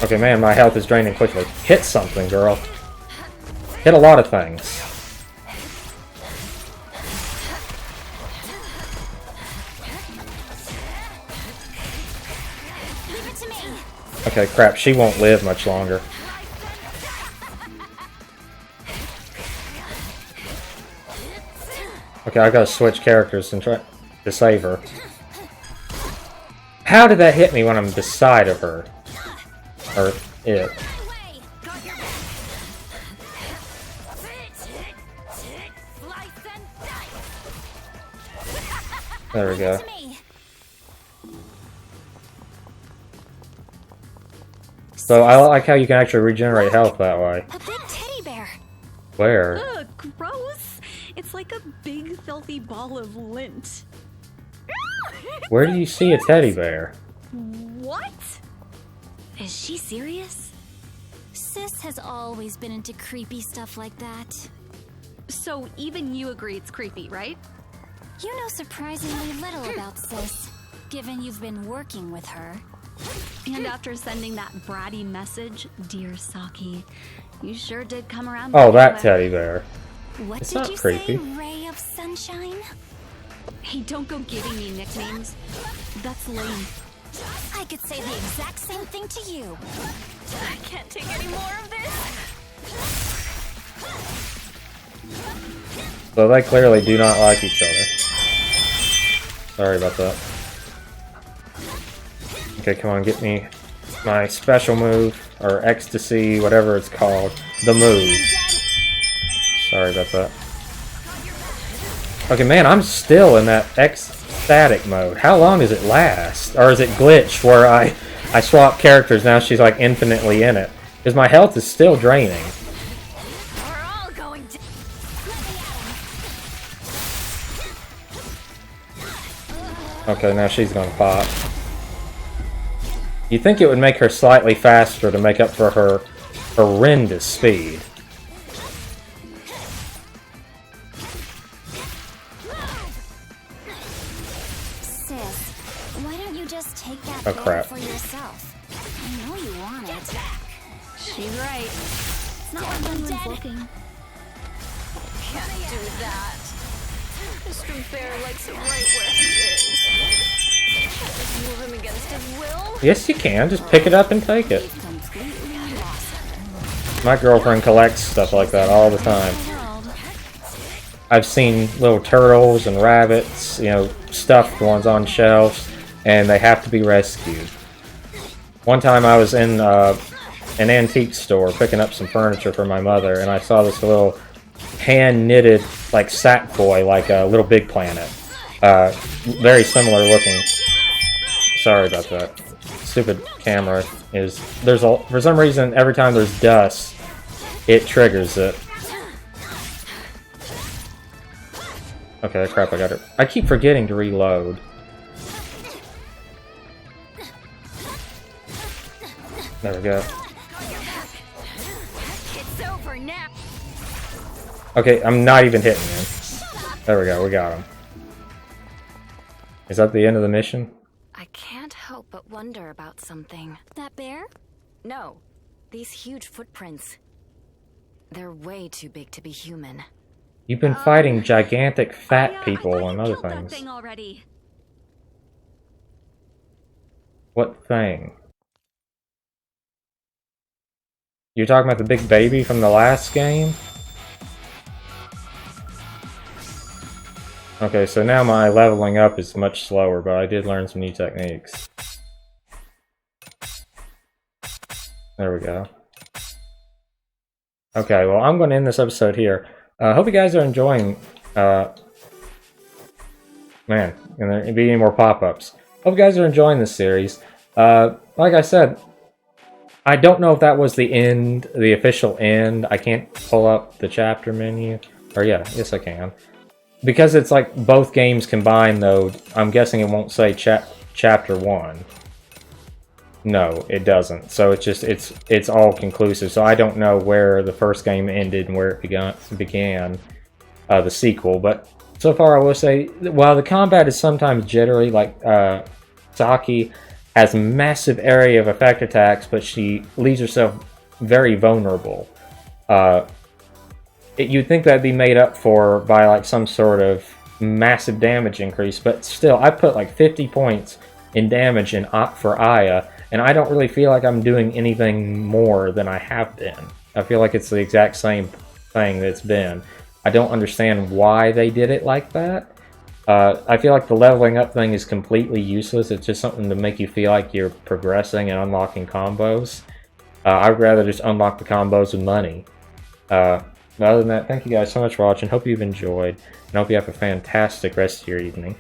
Okay, man, my health is draining quickly. Hit something, girl. Hit a lot of things. Okay, crap, she won't live much longer. Okay, I gotta switch characters and try to save her. How did that hit me when I'm beside of her? Or it. There we go. So I like how you can actually regenerate health that way. A big teddy bear. Where? Ugh, gross. gross! It's like a big, filthy ball of lint. Where do you see a teddy bear? What? Is she serious? Sis has always been into creepy stuff like that. So even you agree it's creepy, right? You know surprisingly little about Sis, given you've been working with her. And after sending that bratty message, dear Saki, you sure did come around. Oh, that teddy bear. What It's did not you creepy. say, Ray of Sunshine? Hey, don't go giving me nicknames. That's lame. I could say the exact same thing to you. I can't take any more of this. So they clearly do not like each other. Sorry about that. Okay, come on, get me my special move, or ecstasy, whatever it's called. The move. Sorry about that. Okay, man, I'm still in that ecstatic mode. How long does it last? Or is it glitched where I swap characters, now she's like infinitely in it? Because my health is still draining. We're all going to. Okay, now she's gonna pop. You'd think it would make her slightly faster to make up for her horrendous speed. Sis, why don't you just take that Oh, bear crap. for yourself? I know you want it. She's right. It's not like anyone's looking. Can't do that. Mr. Bear likes it right where he is. Can't just move him against his will. Yes, you can. Just pick it up and take it. You've completely lost her. My girlfriend collects stuff like that all the time. World. I've seen little turtles and rabbits, you know, stuffed ones on shelves, and they have to be rescued. One time I was in an antique store picking up some furniture for my mother, and I saw this little hand-knitted, like, sack toy, like a Little Big Planet. Very similar looking. Sorry about that. Stupid camera is... For some reason, every time there's dust, it triggers it. Okay, crap, I got it. I keep forgetting to reload. There we go. It's over now. Okay, I'm not even hitting him. There we go, we got him. Is that the end of the mission? I can't help but wonder about something. That bear? No, these huge footprints. They're way too big to be human. You've been fighting gigantic I fat people thought and you other killed that things. thing already. What thing? You're talking about the big baby from the last game? Okay, so now my leveling up is much slower, but I did learn some new techniques. There we go. Okay, well, I'm going to end this episode here. Hope you guys are enjoying... man, can there be any more pop-ups? Hope you guys are enjoying this series. Like I said, I don't know if that was the end, the official end. I can't pull up the chapter menu. Or yeah, yes I can. Because it's like both games combined, though, I'm guessing it won't say chapter 1. No, it doesn't. So it's just it's all conclusive. So I don't know where the first game ended and where it began the sequel. But so far, I will say, while the combat is sometimes jittery, like Saki has massive area of effect attacks, but she leaves herself very vulnerable. You'd think that'd be made up for by like some sort of massive damage increase, but still, I put like 50 points in damage for Aya, and I don't really feel like I'm doing anything more than I have been. I feel like it's the exact same thing that it's been. I don't understand why they did it like that. I feel like the leveling up thing is completely useless. It's just something to make you feel like you're progressing and unlocking combos. I'd rather just unlock the combos with money. But other than that, thank you guys so much for watching. Hope you've enjoyed, and hope you have a fantastic rest of your evening.